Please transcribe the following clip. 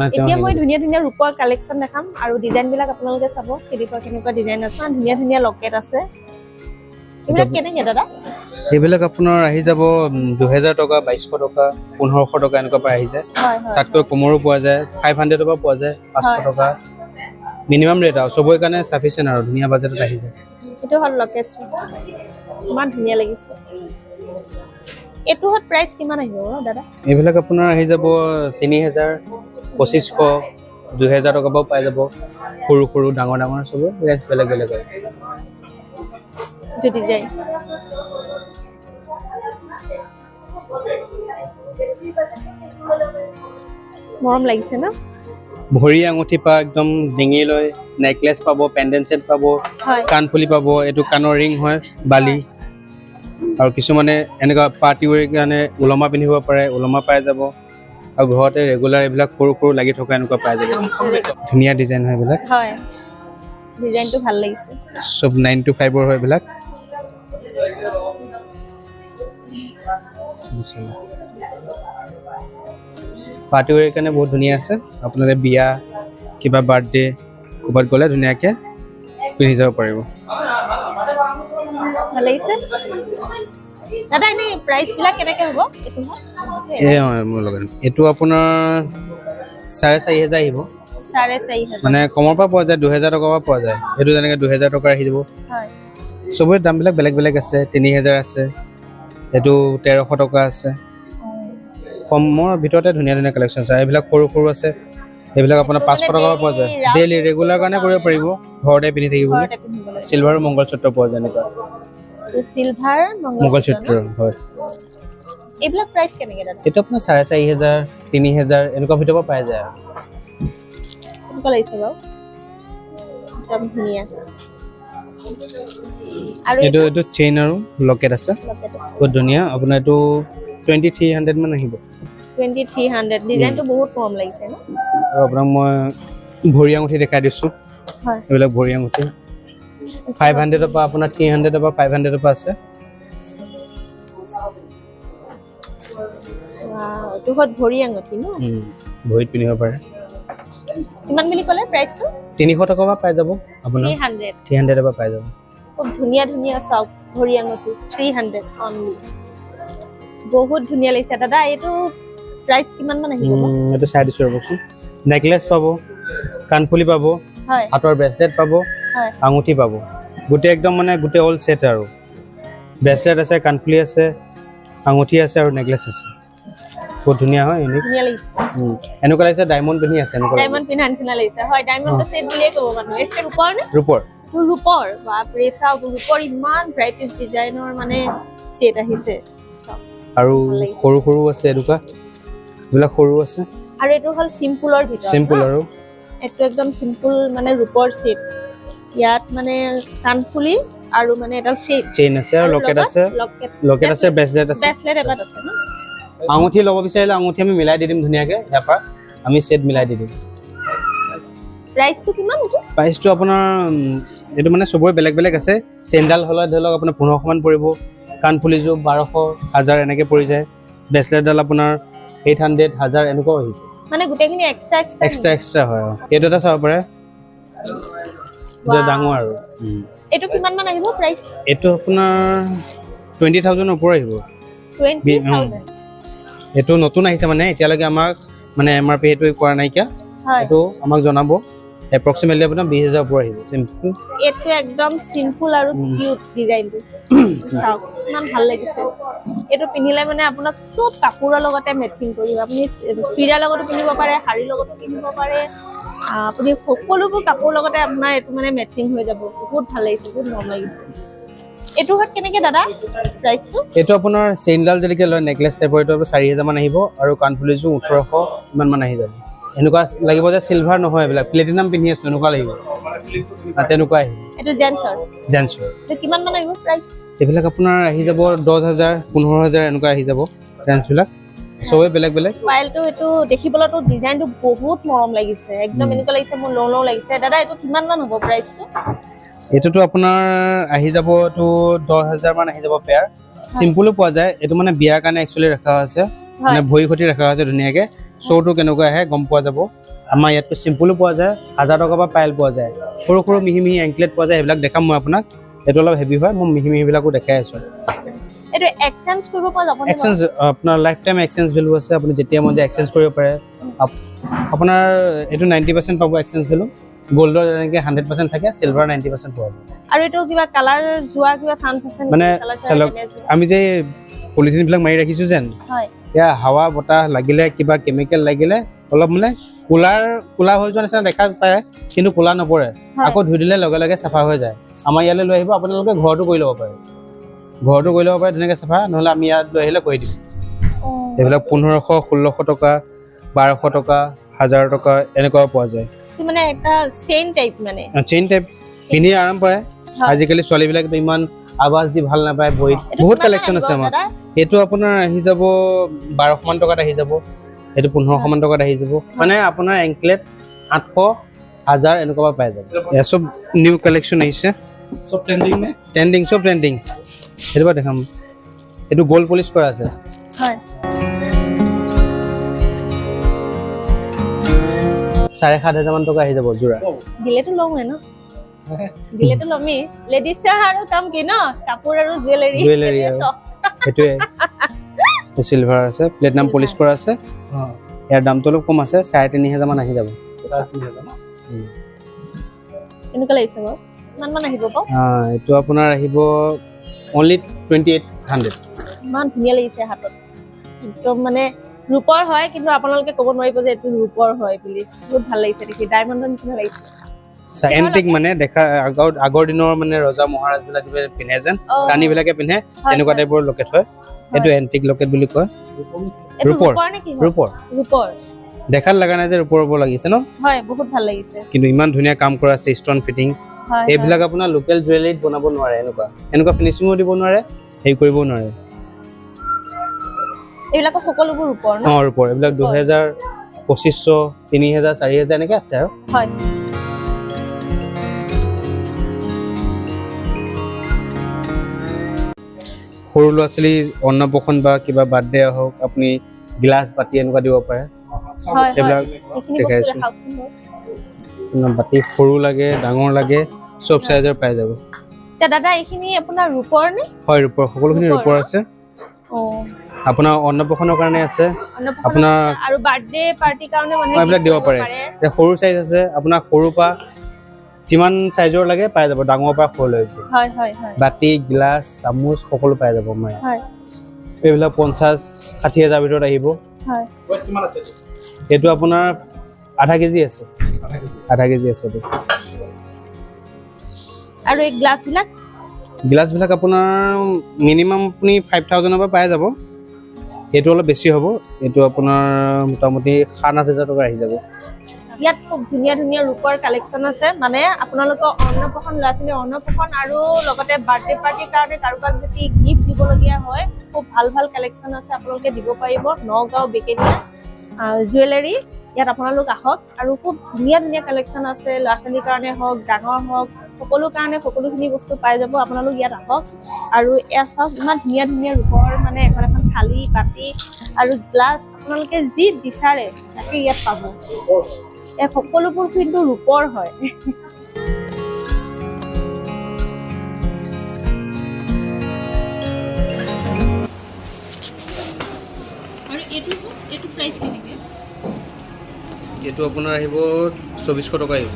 এতিয়া মই ধুনীয়া ধুনীয়া ৰূপৰ কালেকচন দেখাম আৰু ডিজাইন বিলাক আপোনালোকে চাব কেনেকুৱা ডিজাইন আছে ধুনীয়া ধুনীয়া লকেট আছে এইবিলাক কেনেকে দাদা এইবিলাক আপোনাৰ আহি যাব 2000 টকা 2200 টকা 1500 টকা এনেকুৱা পৰা আহি যায় তাতকৈ কমৰো পোৱা যায় 500 টকা পোৱা যায় 500 টকা মিনিমাম ৰেট আৰু সবই কাৰণে সাফিচিয়েন্ট আৰু ধুনীয়া বাজেটত আহি যায় এটো হল লকেট ইমান ধুনীয়া লাগিছে এটো হট প্ৰাইস কিমান আহিব দাদা এইবিলাক আপোনাৰ আহি যাব 3000 2500 2000 টকা পাই যাব সৰু সৰু ডাঙৰ ডাঙৰ সব প্ৰাইস বেলেগ বেলেগ হয় এটো ডিজাইন মৰম লাগিছে না ভৰি আঙুঠি পা একদম ডিঙি লৈ নেকলেস পাবো পেন্ডেন্ট সেট পাবো কানফুলি পাবো এটো কানৰ ৰিং হয় বালি আৰু কিছু মানে এনেকা পাৰ্টি ওৰ কাৰণে উলমা পিন্ধিব পাৰে উলমা পাই যাব আৰু ঘৰতে ৰেগুলাৰ এইবিলাক সৰু সৰু লাগি থকা এনেকুৱা পাই যাব ধুনীয়া ডিজাইন হয় এইবিলাক হয় ডিজাইনটো ভাল লাগিছে সব 9 to 5 হয় এইবিলাক পাৰ্টি ওৰ কাৰণে বহুত ধুনীয়া আছে আপোনালোকে বিয়া কিবা বাৰ্থডে ক'বাত গ'লে ধুনীয়াকে পিন্ধি যাব পাৰিব ভাল লাগিছে দাদা এনে প্ৰাইস বিলাক কেনেকে হ'ব এটো মোৰ লগত এটো আপোনাৰ 4500 আহিব 4500 মানে কমৰ পৰা পোৱা যায় 2000 টকাৰ পৰা পোৱা যায় এটো যেনেকে 2000 টকা আহি যাব হয় সবৰে দাম বিলাক বেলেগ বেলেগ আছে 3000 আছে এটো 1300 টকা আছে কমৰ ভিতৰতে ধুনীয়া ধুনীয়া কালেকচন আছে এইবিলাক সৰু সৰু আছে এইবিলাক আপোনাৰ 500 টকা পোৱা যায় ডেইলি ৰেগুলাৰ কাৰণে কৰিব পাৰিব ঘৰতে পিন্ধি থাকিব সিলভাৰ মংগলসূত্ৰ পোৱা যায় নেকা সিলভাৰ মংগলসূত্ৰ হয় এইবিলাক প্ৰাইস কেনেকে দাদা এটা আপোনাৰ 4500 3000 এনেকুৱা ভিতৰত পাই যায় কেনেকুৱা লাগিছে বাৰু একদম ধুনীয়া আৰু এটো চেইন আৰু লকেট আছে বহুত ধুনীয়া আপোনাৰ এটো 2300 মান আহিব 2300 ডিজাইনটো বহুত কম লাগিছে ন আৰু আপোনাক মই ভৰি আঙুঠি দেখাই দিছো হয় এইবিলাক ভৰি আঙুঠি 500 পৰা আপোনাৰ 300 পৰা 500 পৰা আছে ওয়াও এটো হট ভৰি আঙুঠি ন ভৰিত পিন্ধিব পাৰে কিমান বুলি ক'লে প্ৰাইসটো 300 টকা পাই যাব আপোনাৰ 300 পৰা পাই যাব খুব ধুনীয়া ধুনীয়া সব ভৰি আঙুঠি 300 অনলি বহুত ধুনীয়া লাগিছে দাদা এটো প্ৰাইস কিমান মান আহিব এটো চাই দিছো ৰবচোন নেকলেস পাবো কানফুলি পাবো হয় হাতৰ ব্ৰেসলেট পাবো হয় আঙুঠি পাবো গুটে একদম মানে গুটে অল সেট আৰু ব্ৰেসলেট আছে কানফুলি আছে আঙুঠি আছে আৰু নেকলেস আছে বহুত ধুনীয়া হয় ইউনিক ধুনীয়া লাগিছে এনেকুৱা লাগিছে ডায়মণ্ড পিন্ধি আছে এনেকুৱা ডায়মণ্ড পিন্ধান চিনা লাগিছে হয় ডায়মণ্ড সেট বুলিয়ে ক'ব মানুহ এটো ৰূপৰ নে ৰূপৰ ৰূপৰ বাপৰে চাও ৰূপৰ ইমান ভ্যাৰাইটিজ ডিজাইনৰ মানে সেট আহিছে আৰু সৰু সৰু আছে এডুকা এইবিলাক সৰু আছে আৰু এটো হল সিম্পলৰ ভিতৰত সিম্পল আৰু এটো একদম সিম্পল মানে ৰূপৰ সেট ইয়াত মানে কানফুলি আৰু মানে এটা চেইন আছে আৰু লকেট আছে ব্ৰেসলেট আছে এবাৰ আছে ন আঙুঠি লব বিচাৰিলে আঙুঠি আমি মিলাই দি দিম ধুনীয়াকে ইয়াৰ পৰা আমি সেট মিলাই দি দিম প্ৰাইসটো কিমান এটো প্ৰাইসটো আপোনাৰ এটো মানে সবৰে বেলেগ বেলেগ আছে চেন্ডাল হলে ধৰক আপোনাৰ 1500 মান পৰিব কানফুলিজো 1200 1000 এনেকে পৰি যায় ব্ৰেসলেটডাল আপোনাৰ 800 1000 এনেকুৱা হৈছে মানে গুটেখিনি এক্সট্ৰা হয় এটো এটা চাব পাৰে এটা ডাঙৰ আৰু এটো কিমান মান আহিব প্ৰাইস এটো আপোনাৰ 20000 ওপৰ আহিব 20000 এটো নতুন আহিছে মানে এতিয়ালৈকে আমাক মানে এমআৰপি এটো কৰা নাই কিয়া এটো আমাক জনাব এপ্ৰক্সিমেটলি আপোনাৰ 20000 ওপৰ আহিব সিম্পল এটো একদম সিম্পল আৰু কিউট ডিজাইনটো চাও ইমান ভাল লাগিছে এটো পিন্ধিলে মানে আপোনাক সব কাপোৰৰ লগতে মেচিং কৰিব আপুনি ফিৰাৰ লগতো পিন্ধিব পাৰে হাৰি লগতো পিন্ধিব পাৰে আপুনি সকলোবোৰ কাপোৰৰ লগতে আপোনাৰ এটো মানে মেচিং হৈ যাব বহুত ভাল লাগিছে বহুত মৰম লাগিছে এটো হট কেনেকে দাদা প্ৰাইসটো এটো আপোনাৰ চেইনডাল যেনেকে লয় নেকলেস টাইপৰ এটো 4000 মান আহিব আৰু কানফুলিজো 1800 ইমান মান আহি যাব এনেকুৱা লাগিব যে সিলভাৰ নহয় এইবিলাক প্লেটিনাম পিন্ধি আছে এনেকুৱা লাগিব তেনেকুৱা আহিব এটো জেন্সৰ এটো কিমান মান আহিব প্ৰাইস এইবিলাক আপোনাৰ আহি যাব 10000 15000 এনেকুৱা আহি যাব ৰেঞ্জ বিলাক সবে বেলেগ বেলেগ ফাইলটো এটো দেখিবলতো ডিজাইনটো বহুত মৰম লাগিছে একদম এনেকুৱা লাগিছে মোৰ লও লাগিছে দাদা এটো কিমান মান হ'ব প্ৰাইসটো এটোটো আপোনাৰ আহি যাব তো 10000 মান আহি যাব পেয়াৰ সিম্পলও পোৱা যায় এটো মানে বিয়াৰ কাৰণে একচুয়ালি ৰাখা আছে মানে ভৰি খটি ৰাখা আছে ধুনীয়াকে শোটো কেনেকুৱা আহে গম পোৱা যাব আমাৰ ইয়াততো চিম্পুলো পোৱা যায় 1000 টকাৰ পৰা পাইল পোৱা যায় সৰু সৰু মিহি মিহি এংকলেট পোৱা যায় সেইবিলাক দেখাম মই আপোনাক এইটো অলপ হেভি হয় মই মিহি মিহিবিলাকো দেখাই আছোঁ এইটো এক্সচেঞ্জ কৰিব পৰা যাব নে এক্সচেঞ্জ আপোনাৰ লাইফ টাইম এক্সচেঞ্জ ভেলু আছে আপুনি যেতিয়া মন যায় এক্সচেঞ্জ কৰিব পাৰে আপোনাৰ এইটো 90% পাব এক্সচেঞ্জ ভেলু গোল্ডৰ এনেকৈ 100% থাকে চিলভাৰ 90% পোৱা যায় আৰু এইটো কিবা কালাৰ যোৱাৰ কিবা চান্স আছে মানে চালক আমি যে পলিথিনবিলাক মাৰি ৰাখিছোঁ যেন হয় এয়া হাৱা বতাহ লাগিলে কিবা কেমিকেল লাগিলে অলপ মানে কোলা হৈ যোৱা নিচিনা দেখা পায় কিন্তু কোলা নপৰে আকৌ ধুই দিলে লগে লগে চাফা হৈ যায় আমাৰ ইয়ালৈ লৈ আহিব আপোনালোকে ঘৰটো কৰি ল'ব পাৰে ধুনীয়াকৈ চাফা নহ'লে আমি ইয়াত লৈ আহিলে কৰি দিম এইবিলাক 1500 1600 টকা 1200 টকা 1000 টকা এনেকুৱা পোৱা যায় মানে এটা চেইন টাইপ মানে চেইন টাইপ পিন্ধি আৰাম পায় আজিকালি ছোৱালীবিলাকে ইমান আৱাজ দি ভাল নাপায় বহিত বহুত কালেকশ্যন আছে আমাৰ এইটো আপোনাৰ আহি যাব 1200 মান টকাত আহি যাব এইটো 1500 মান টকাত আহি যাব মানে আপোনাৰ এংকলেট 800 1000 এনেকুৱা পাই যাব এয়া সব নিউ কালেকশ্যন আহিছে সব ট্ৰেন্ডিং নে সব ট্ৰেন্ডিং এইটো পৰা দেখাম এইটো গোল্ড পলিশ কৰা আছে হয় 7500 মান টকা আহি যাব জোৰা দিলেতো লমে ন দিলেতো লমি লেডিছৰ আৰু কাম কি ন কাপোৰ আৰু জুৱেলাৰী সেইটোৱে চিলভাৰ আছে প্লেটিনাম পলিশ কৰা আছে ইয়াৰ দামটো অলপ কম আছে 3500 মান আহি যাব কেনেকুৱা লাগিছে বাৰু কিমান মান আহিব বাৰু এইটো আপোনাৰ আহিব অনলি 2800 ইমান ধুনীয়া লাগিছে হাতত একদম মানে ৰূপৰ হয় কিন্তু আপোনালোকে ক'ব নোৱাৰিব যে এইটো ৰূপৰ হয় বুলি বহুত ভাল লাগিছে দেখি ডায়মণ্ডৰ নিচিনা লাগিছে এন্টিক মানে দেখা আগৰ দিনৰ মানে ৰজা মহাৰাজ বিলাকে পিন্ধে যেন ৰাণী বিলাকে পিন্ধে এনেকুৱা টাইপৰ লকেট হয় এইটো এন্টিক লকেট বুলি কয় ৰূপৰ দেখাত লগা নাই যে ৰূপৰ লাগিছে ন হয় বহুত ভাল লাগিছে কিন্তু ইমান ধুনীয়া কাম কৰা আছে ষ্টন ফিটিং এইবিলাক আপোনাৰ লোকেল জুৱেলাৰীত বনাব নোৱাৰে এনেকুৱা ফিনিচিঙো দিব নোৱাৰে হেৰি কৰিব নোৱাৰে এইবিলাক সকলোবোৰ ৰূপৰ ন ৰূপৰ এইবিলাক 2000 2500 3000 4000 এনেকৈ আছে আৰু হয় সৰু ল'ৰা ছোৱালী অন্নপ্ৰসন বা কিবা বাৰ্থডে হওক আপুনি গ্লাছ বাতি এনেকুৱা দিব পাৰে সেইবিলাক দেখাইছোঁ বাতি সৰু লাগে ডাঙৰ লাগে চব সাইজৰ পাই যাব দাদা এইখিনি আপোনাৰ ৰূপৰ নে হয় ৰূপৰ সকলোখিনি ৰূপৰ আছে আপোনাৰ অন্নপ্ৰসনৰ কাৰণে আছে আপোনাৰ আৰু বাৰ্থডে পাৰ্টি কাৰণে মানে এইবিলাক দিব পাৰে সৰু সাইজ আছে আপোনাৰ সৰু পৰা যিমান সাইজৰ লাগে পাই যাব ডাঙৰ পৰা সৰুলৈকে হয় হয় হয় বাতি গ্লাছ চামুচ সকলো পাই যাব মই হয় এইবিলাক 50-60,000 ভিতৰত আহিব হয় ওয়েট কিমান আছে এইটো আপোনাৰ আধা কেজি আছে এইটো আৰু এই গ্লাছবিলাক আপোনাৰ মিনিমাম আপুনি 5000 পৰা পাই যাব এইটো অলপ বেছি হ'ব এইটো আপোনাৰ মোটামুটি 7-8,000 টকা আহি যাব ইয়াত খুব ধুনীয়া ধুনীয়া ৰূপৰ কালেকশ্যন আছে মানে আপোনালোকৰ অন্নপ্ৰসন ল'ৰা ছোৱালীৰ অন্নপ্ৰসন আৰু লগতে বাৰ্থডে পাৰ্টিৰ কাৰণে কাৰোবাক যদি গিফ্ট দিবলগীয়া হয় খুব ভাল ভাল কালেকশ্যন আছে আপোনালোকে দিব পাৰিব নগাঁও বেকেনিয়া জুৱেলাৰী ইয়াত আপোনালোক আহক আৰু খুব ধুনীয়া ধুনীয়া কালেকশ্যন আছে ল'ৰা ছোৱালীৰ কাৰণে হওক ডাঙৰ হওক সকলো কাৰণে সকলোখিনি বস্তু পাই যাব আপোনালোক ইয়াত আহক আৰু এয়া চাওক ইমান ধুনীয়া ধুনীয়া ৰূপৰ মানে এখন এখন থালি বাতি আৰু গ্লাছ আপোনালোকে যি বিচাৰে তাকে ইয়াত পাব এই সকলোবোৰ কিন্তু ৰূপৰ হয় আৰু এইটো প্ৰাইস কেনেকৈ এইটো আপোনাৰ আহিব 2400 টকা আহিব